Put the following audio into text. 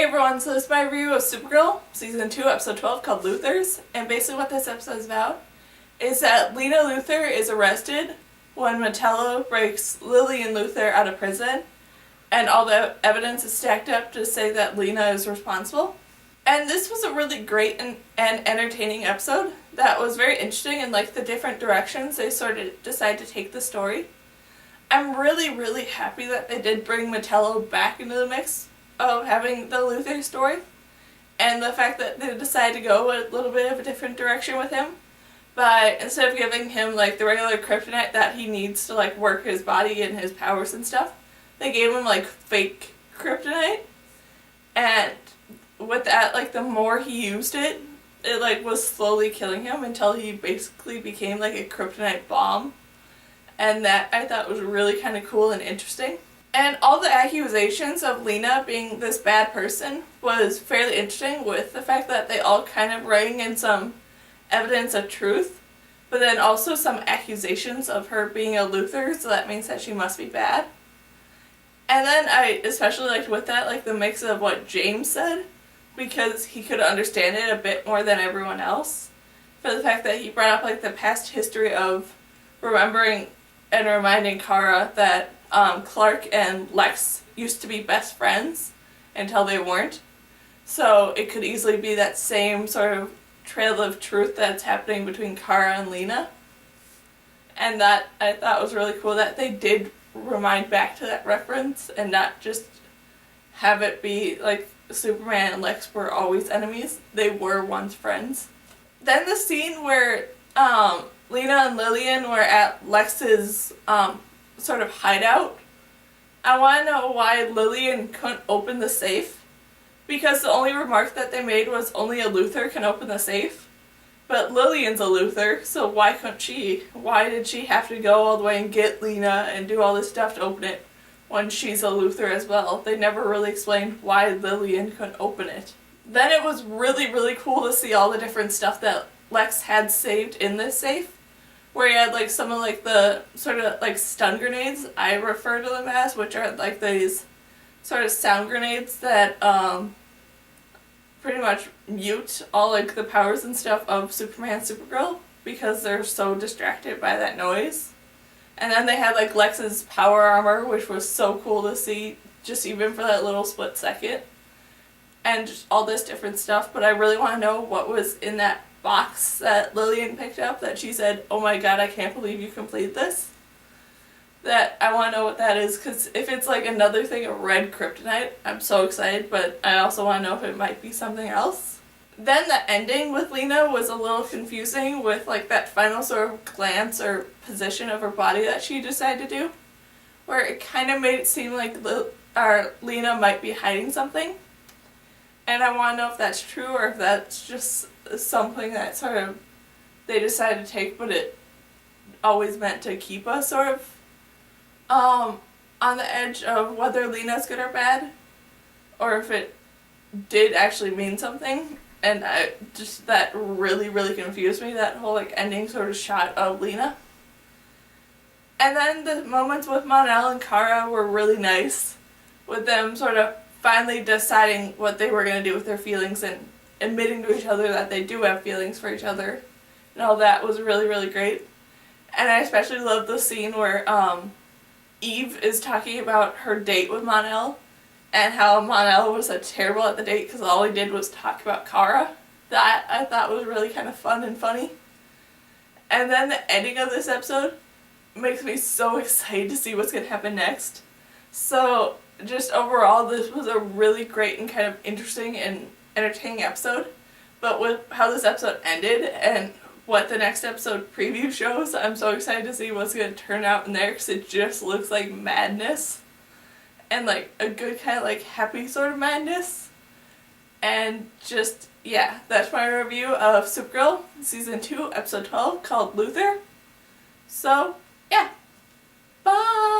everyone, so this is my review of Supergirl, Season 2, Episode 12, called Luthors, and basically what this episode is about is that Lena Luthor is arrested when Metello breaks Lillian Luthor out of prison, and all the evidence is stacked up to say that Lena is responsible. And this was a really great and entertaining episode that was very interesting in like the different directions they sort of decide to take the story. I'm really happy that they did bring Metello back into the mix of having the Luthor story, and the fact that they decided to go a little bit of a different direction with him by, instead of giving him like the regular kryptonite that he needs to like work his body and his powers and stuff, they gave him like fake kryptonite, and with that, like the more he used it, it like was slowly killing him until he basically became like a kryptonite bomb, and that I thought was really kind of cool and interesting. And all the accusations of Lena being this bad person was fairly interesting, with the fact that they all kind of rang in some evidence of truth, but then also some accusations of her being a Luthor, so that means that she must be bad. And then I especially liked with that, like the mix of what James said, because he could understand it a bit more than everyone else, for the fact that he brought up like the past history of remembering and reminding Kara that Clark and Lex used to be best friends until they weren't. So it could easily be that same sort of trail of truth that's happening between Kara and Lena. And that I thought was really cool that they did remind back to that reference and not just have it be like Superman and Lex were always enemies. They were once friends. Then the scene where Lena and Lillian were at Lex's sort of hideout. I want to know why Lillian couldn't open the safe, because the only remark that they made was only a Luthor can open the safe. But Lillian's a Luthor, so why couldn't she? Why did she have to go all the way and get Lena and do all this stuff to open it when she's a Luthor as well? They never really explained why Lillian couldn't open it. Then it was really cool to see all the different stuff that Lex had saved in this safe, where he had like some of like the sort of like stun grenades, I refer to them as, which are like these sort of sound grenades that pretty much mute all like the powers and stuff of Superman and Supergirl because they're so distracted by that noise. And then they had like Lex's power armor, which was so cool to see just even for that little split second. And just all this different stuff, but I really want to know what was in that box that Lillian picked up that she said, "Oh my god, I can't believe you completed this." That I want to know what that is, because if it's like another thing of red kryptonite, I'm so excited, but I also want to know if it might be something else. Then the ending with Lena was a little confusing with like that final sort of glance or position of her body that she decided to do, where it kind of made it seem like Lena might be hiding something. And I want to know if that's true or if that's just something that sort of they decided to take, but it always meant to keep us sort of on the edge of whether Lena's good or bad, or if it did actually mean something. And that really confused me, that whole like ending sort of shot of Lena. And then the moments with Mon-El and Kara were really nice, with them sort of finally deciding what they were going to do with their feelings and admitting to each other that they do have feelings for each other. And all that was really great. And I especially love the scene where Eve is talking about her date with Mon-El and how Mon-El was so terrible at the date because all he did was talk about Kara. That I thought was really kind of fun and funny. And then the ending of this episode makes me so excited to see what's going to happen next. So just overall, this was a really great and kind of interesting and entertaining episode. But with how this episode ended and what the next episode preview shows, I'm so excited to see what's going to turn out in there, because it just looks like madness. And like a good kind of like happy sort of madness. And just, yeah, that's my review of Supergirl Season 2, Episode 12, called Luthor. So, yeah. Bye!